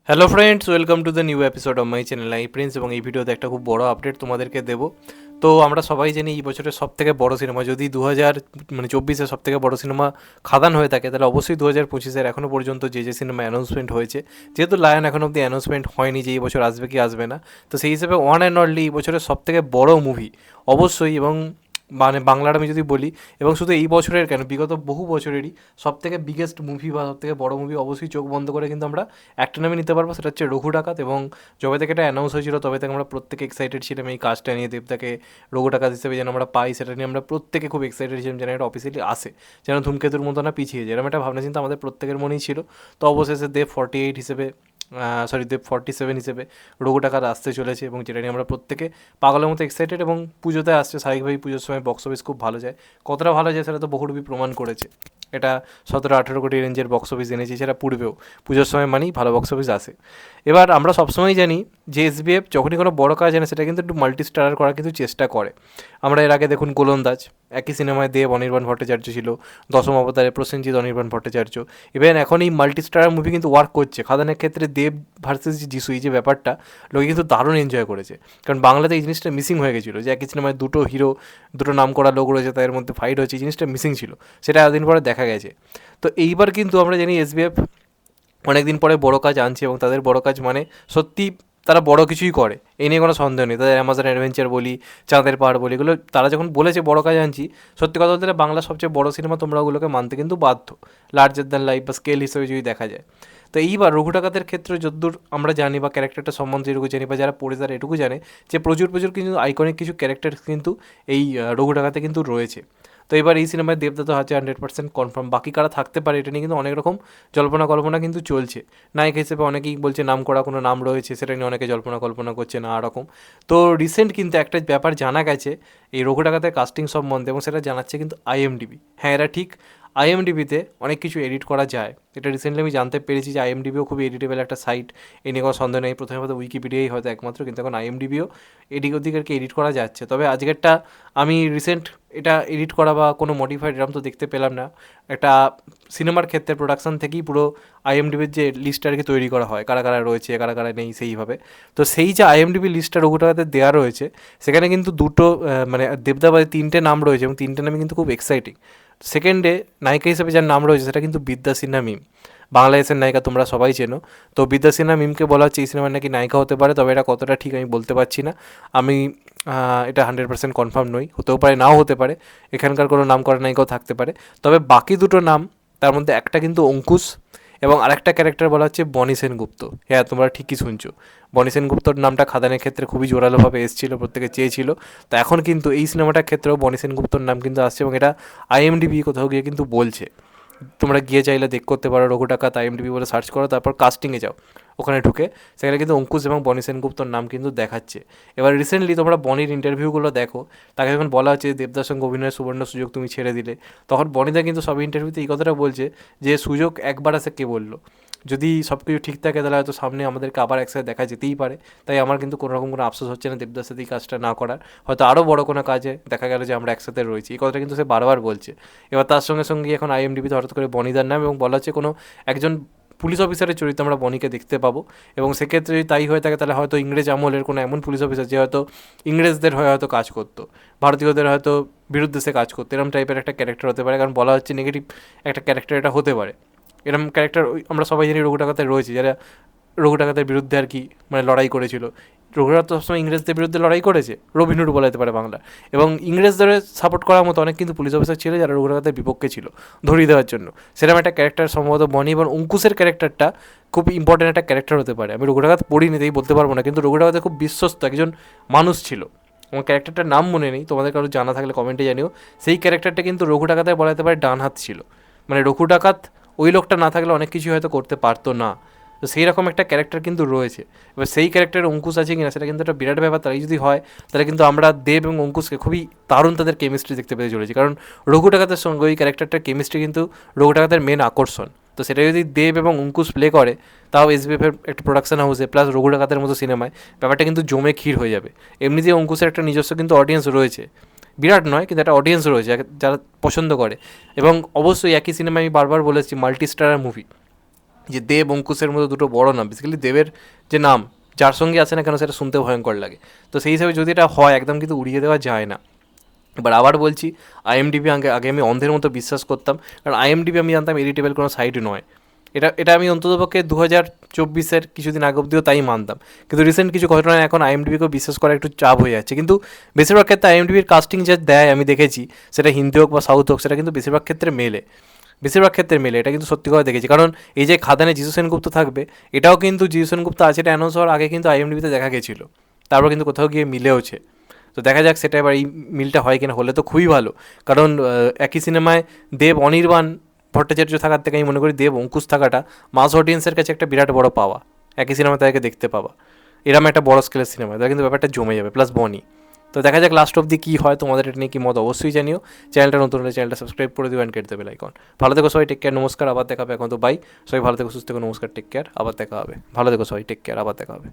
Hello friends, welcome to the new episode of my channel I Prince. এবং এই ভিডিওতে একটা খুব বড় আপডেট তোমাদেরকে দেবো। তো আমরা সবাই জানি এই বছরের সবথেকে বড় সিনেমা, যদি 2024 সবথেকে বড় সিনেমা খাদান হয়ে থাকে, তাহলে অবশ্যই 2025 এখনও পর্যন্ত যে সিনেমা অ্যানাউন্সমেন্ট হয়েছে, যেহেতু লায়ন এখন অব্দি অ্যানাউন্সমেন্ট হয়নি যে এই বছর আসবে কি আসবে না, তো সেই হিসেবে ওয়ান অ্যান্ড অনলি এই বছরের সবথেকে বড় মুভি অবশ্যই, এবং মানে বাংলার আমি যদি বলি, এবং শুধু এই বছরের কেন, বিগত বহু বছরেরই সবথেকে বিগেস্ট মুভি বা সবথেকে বড় মুভি, অবশ্যই চোখ বন্ধ করে কিন্তু আমরা একটা নামে নিতে পারবো, সেটা হচ্ছে রঘু ডাকাত। এবং যবে থেকে এটা অ্যানাউন্স হয়েছিল তবে থেকে আমরা প্রত্যেকে এক্সাইটেড ছিলাম এই কাজটা নিয়ে, দেবদাকে রঘু ডাকাত হিসেবে যেন আমরা পাই, সেটা নিয়ে আমরা প্রত্যেকে খুব এক্সাইটেড ছিলাম যেন এটা অফিসিয়ালি আসে, যেন ধূমকেতুর মতো না পিছিয়ে যায়, এরকম একটা ভাবনা চিন্তা আমাদের প্রত্যেকের মনেই ছিল। তো অবশেষে দেব 48 হিসেবে, দেব 47 হিসেবে রঘু ডাকাত আসতে চলেছে, এবং যেটা নিয়ে আমরা প্রত্যেকে পাগলের মতো এক্সাইটেড। এবং পুজোতে আসছে, স্বাভাবিকভাবেই পুজোর সময় বক্স অফিস খুব ভালো যায়, কতটা ভালো যায় সেটা তো বহুরূপী প্রমাণ করেছে। এটা 17-18 কোটি রেঞ্জের বক্স অফিস এনেছে, সেটা পূর্বেও পুজোর সময় মানেই ভালো বক্স অফিস আসে। এবার আমরা সবসময় জানি যে এসবিএফ যখনই কোনো বড় কাজ আনে সেটা কিন্তু একটু মাল্টি স্টারার করার কিন্তু চেষ্টা করে। আমরা এর আগে দেখুন গোলন্দাজ, একই সিনেমায় দেব অনির্বাণ ভট্টাচার্য ছিল, দশম অবতারে প্রসেনজিৎ অনির্বাণ ভট্টাচার্য। ইভেন এখন এই মাল্টি স্টারার মুভি কিন্তু ওয়ার্ক করছে। খাদানের ক্ষেত্রে দেব ভার্সেস যিশু, এই যে ব্যাপারটা লোকে কিন্তু দারুণ এনজয় করেছে, কারণ বাংলাতে এই জিনিসটা মিসিং হয়ে গেছিলো, যে একই সিনেমায় দুটো হিরো, দুটো নাম করা লোক রয়েছে, তাদের মধ্যে ফাইট হচ্ছে, এই জিনিসটা মিসিং ছিল, সেটা এতদিন পরে দেখা গেছে। তো এইবার কিন্তু আমরা জানি এসবিএফ অনেকদিন পরে বড় কাজ আনছে, এবং তাদের বড় কাজ মানে সত্যি তারা বড় কিছুই করে, এই নিয়ে কোনো সন্দেহ নেই। তাদের অ্যামাজন অ্যাডভেঞ্চার বলি, চাঁদের পাহাড় বলি, এগুলো তারা যখন বলেছে বড় কাজ আনছি, সত্যি কথা বলতে বাংলার সবচেয়ে বড় সিনেমা তোমরা ওগুলোকে মানতে কিন্তু বাধ্য, লার্জার দ্যান লাইফ বা স্কেল হিসেবে যদি দেখা যায়। তো এইবার রঘু ডাকাতের ক্ষেত্রে যদ্দূর আমরা জানি বা ক্যারেক্টারটা সম্বন্ধে এটুকু জানি, বা যারা পড়ে তারা এটুকু জানে যে প্রচুর প্রচুর কিন্তু আইকনিক কিছু ক্যারেক্টার কিন্তু এই রঘু ডাকাতে কিন্তু রয়েছে। তো এবার এই সিনেমায় দেবদা তো আছে 100% কনফার্ম, বাকি কারা থাকতে পারে এটা নিয়ে কিন্তু অনেক রকম জল্পনা কল্পনা কিন্তু চলছে। নায়ক হিসেবে অনেকেই বলছে নাম করা কোনো নাম রয়েছে, সেটা নিয়ে অনেকে জল্পনা কল্পনা করছে না রকম। তো রিসেন্ট কিন্তু একটা ব্যাপার জানা গেছে এই রঘু ডাকাতের কাস্টিং সম্বন্ধে, এবং সেটা জানাচ্ছে কিন্তু আইএমডিবি। হ্যাঁ, এরা ঠিক, আইএমডিবিতে অনেক কিছু এডিট করা যায়, এটা রিসেন্টলি আমি জানতে পেরেছি যে আইএমডিবিও খুবই এডিটেবল একটা সাইট, এ নিয়ে কোনো সন্দেহ নেই। প্রথমে হয়তো উইকিপিডিয়াই হয়তো একমাত্র, কিন্তু এখন আইএমডিবিও এদিক ওদিক আর কি এডিট করা যাচ্ছে। তবে আজকেরটা আমি রিসেন্ট এটা এডিট করা বা কোনো মডিফাইড এরকম তো দেখতে পেলাম না। একটা সিনেমার ক্ষেত্রে প্রোডাকশন থেকেই পুরো আইএমডিবির যে লিস্টটা আর কি তৈরি করা হয়, কারা কারা রয়েছে কারা কারা নেই সেইভাবে। তো সেই যে আইএমডিবি লিস্টটা রঘু ডাকাতের দেওয়া রয়েছে, সেখানে কিন্তু দুটো মানে দেবদাবাদে 3টে নাম রয়েছে, এবং 3টে নামই কিন্তু খুব এক্সাইটিং। সেকেন্ডে নায়িকা হিসেবে যার নাম রয়েছে সেটা কিন্তু বিদ্যা সিনহা মিম, বাংলাদেশের নায়িকা, তোমরা সবাই চেনো। তো বিদ্যা সিনহা মিমকে বলা হচ্ছে এই সিনেমার নাকি নায়িকা হতে পারে, তবে এটা কতটা ঠিক আমি বলতে পারছি না। আমি এটা 100% কনফার্ম নই, হতেও পারে নাও হতে পারে, এখানকার কোনো নাম করা নায়িকাও থাকতে পারে। তবে বাকি দুটো নাম, তার মধ্যে একটা কিন্তু অঙ্কুশ, এবং আরেকটা ক্যারেক্টার বলা হচ্ছে বনি সেনগুপ্ত। হ্যাঁ, তোমরা ঠিকই শুনছো, বনি সেনগুপ্তর নামটা খাদানের ক্ষেত্রে খুবই জোরালোভাবে এসেছিলো, প্রত্যেকে চেয়েছিল। তো এখন কিন্তু এই সিনেমাটার ক্ষেত্রেও বনি সেনগুপ্তর নাম কিন্তু আসছে, এবং এটা আইএমডিবি কোথাও গিয়ে কিন্তু বলছে। তোমরা গিয়ে চাইলে দেখ করতে পারো, রঘু ডাকাত আইএমডিবি বলে সার্চ করো, তারপর কাস্টিংয়ে যাও, ওখানে ঢুকে সেখানে কিন্তু অঙ্কুশ এবং বনি সেনগুপ্তর নাম কিন্তু দেখাচ্ছে। এবার রিসেন্টলি তোমরা বনির ইন্টারভিউগুলো দেখো, তাকে যখন বলা হচ্ছে দেবদার সঙ্গে অভিনয়ের সুবর্ণ সুযোগ তুমি ছেড়ে দিলে, তখন বনিদা কিন্তু সব ইন্টারভিউতে এই কথাটা বলছে যে সুযোগ একবার আসে, কে বললো, যদি সব কিছু ঠিক থাকে তাহলে হয়তো সামনে আমাদেরকে আবার একসাথে দেখা যেতেই পারে। তাই আমার কিন্তু কোনো রকম কোনো আফসোস হচ্ছে না দেবদার সাথে এই কাজটা না করার। হয়তো আরও বড় কোনো কাজে দেখা গেল যে আমরা একসাথে রয়েছি, এই কথাটা কিন্তু সে বারবার বলছে। এবার তার সঙ্গে সঙ্গে এখন আইএমডিবিতে হঠাৎ করে বনিদার নাম, এবং বলা হচ্ছে কোনো একজন পুলিশ অফিসারের চরিত্রে আমরা বনিকে দেখতে পাবো। এবং সেক্ষেত্রে যদি তাই হয়ে থাকে তাহলে হয়তো ইংরেজ আমলের কোনো এমন পুলিশ অফিসার যে হয়তো ইংরেজদের হয়ে হয়তো কাজ করতো, ভারতীয়দের হয়তো বিরুদ্ধে সে কাজ করতো, এরকম টাইপের একটা ক্যারেক্টার হতে পারে, কারণ বলা হচ্ছে নেগেটিভ একটা ক্যারেক্টার এটা হতে পারে। এরকম ক্যারেক্টার আমরা সবাই জানি রঘু ডাকাতে রয়েছে, যারা রঘু ডাকাতের বিরুদ্ধে আর কি মানে লড়াই করেছিল। রঘুনাথ তো সবসময় ইংরেজদের বিরুদ্ধে লড়াই করেছে, রবিনুর বলা যেতে পারে বাংলা। এবং ইংরেজদের সাপোর্ট করার মতো অনেক কিন্তু পুলিশ অফিসার ছিল যারা রঘুনাথের বিপক্ষে ছিল ধরিয়ে দেওয়ার জন্য। সেরকম একটা ক্যারেক্টার সম্ভবত বনি এবং অঙ্কুশের ক্যারেক্টারটা খুব ইম্পর্টেন্ট একটা ক্যারেক্টার হতে পারে। আমি রঘুনাথ পড়িনি তাই বলতে পারবো না, কিন্তু রঘুনাথে খুব বিশ্বস্ত একজন মানুষ ছিল। আমার ক্যারেক্টারটার নাম মনে নেই, তোমাদের কারো জানা থাকলে কমেন্টে জানিও। সেই ক্যারেক্টারটা কিন্তু রঘু ডাকাতে বলা যেতে পারে ডান হাত ছিল, মানে রঘু ডাকাত ওই লোকটা না থাকলে অনেক কিছু হয়তো করতে পারতো না। তো সেই রকম একটা ক্যারেক্টার কিন্তু রয়েছে। এবার সেই ক্যারেক্টারের অঙ্কুশ আছে কিনা সেটা কিন্তু একটা বিরাট ব্যাপার। তাই যদি হয় তাহলে কিন্তু আমরা দেব এবং অঙ্কুশকে খুবই দারুণ তাদের কেমিস্ট্রি দেখতে পেতে চলেছি, কারণ রঘু ডাকাতের সঙ্গে ওই ক্যারেক্টারটার কেমিস্ট্রি কিন্তু রঘু ডাকাতের মেন আকর্ষণ। তো সেটা যদি দেব এবং অঙ্কুশ প্লে করে, তাও এসবিএফের একটা প্রোডাকশন হাউসে প্লাস রঘু ডাকাতের মতো সিনেমায়, ব্যাপারটা কিন্তু জমে ক্ষীর হয়ে যাবে। এমনিতেই অঙ্কুশের একটা নিজস্ব কিন্তু অডিয়েন্স রয়েছে, বিরাট নয় কিন্তু একটা অডিয়েন্স রয়েছে যারা পছন্দ করে। এবং অবশ্যই একই সিনেমায় আমি বারবার বলেছি মাল্টি স্টারার মুভি, যে দেব অঙ্কুশের মতো দুটো বড় নাম, বেসিক্যালি দেবের যে নাম যার সঙ্গে আসে না কেন সেটা শুনতে ভয়ঙ্কর লাগে। তো সেই হিসাবে যদি এটা হয় একদম কিন্তু উড়িয়ে দেওয়া যায় না। এবার আবার বলছি, আইএমডিবি আগে আগে আমি অন্ধের মতো বিশ্বাস করতাম, কারণ আইএমডিবি আমি জানতাম এডিটেবল কোনো সাইট নয়। এটা এটা আমি অন্ততপক্ষে 2024-এর কিছুদিন আগে অব্দিও তাই মানতাম, কিন্তু রিসেন্ট কিছু ঘটনায় এখন আইএমডিবিকেও বিশ্বাস করা একটু চাপ হয়ে যাচ্ছে। কিন্তু বেশিরভাগ ক্ষেত্রে আইএমডিবির কাস্টিং যে দেয় আমি দেখেছি, সেটা হিন্দি হোক বা সাউথ হোক, সেটা কিন্তু বেশিরভাগ ক্ষেত্রে মেলে, এটা কিন্তু সত্যি কথা দেখেছি। কারণ এই যে খাদানে যিশু সেনগুপ্ত থাকবে, এটাও কিন্তু যিশু সেনগুপ্ত আছে, এটা অ্যানাউন্স হওয়ার আগে কিন্তু আইএমডিবিতে দেখা গেছিলো, তারপর কিন্তু কোথাও গিয়ে মিলেওছে। তো দেখা যাক সেটা এবার এই মিলটা হয় কিনা, হলে তো খুবই ভালো। কারণ একই সিনেমায় দেব অনির্বাণ ভট্টাচার্য থাকার থেকে আমি মনে করি দেব অঙ্কুশ থাকাটা মাস অডিয়েন্সের কাছে একটা বিরাট বড় পাওয়া, একই সিনেমা তাদেরকে দেখতে পাওয়া, এরম একটা বড় স্কেলের সিনেমা, তাহলে কিন্তু ব্যাপারটা জমে যাবে, প্লাস বনি। তো দেখা যাক লাস্ট অব্দি কী হয়, তোমাদের এটা নিয়ে কি মত অবশ্যই জানিও। চ্যানেলটা নতুন হলে চ্যানেলটা সাবস্ক্রাইব করে দিও অ্যান্ড কেটে দেবে লাইকন। ভালো থেকো সবাই, টেক কেয়ার, নমস্কার, আবার দেখা হবে। এখন তো বাই, সবাই ভালো থেকো, সুস্থ থেকো, নমস্কার, টেক কেয়ার, আবার দেখা হবে। ভালো থেকো সবাই, টেক কেয়ার, আবার দেখা হবে।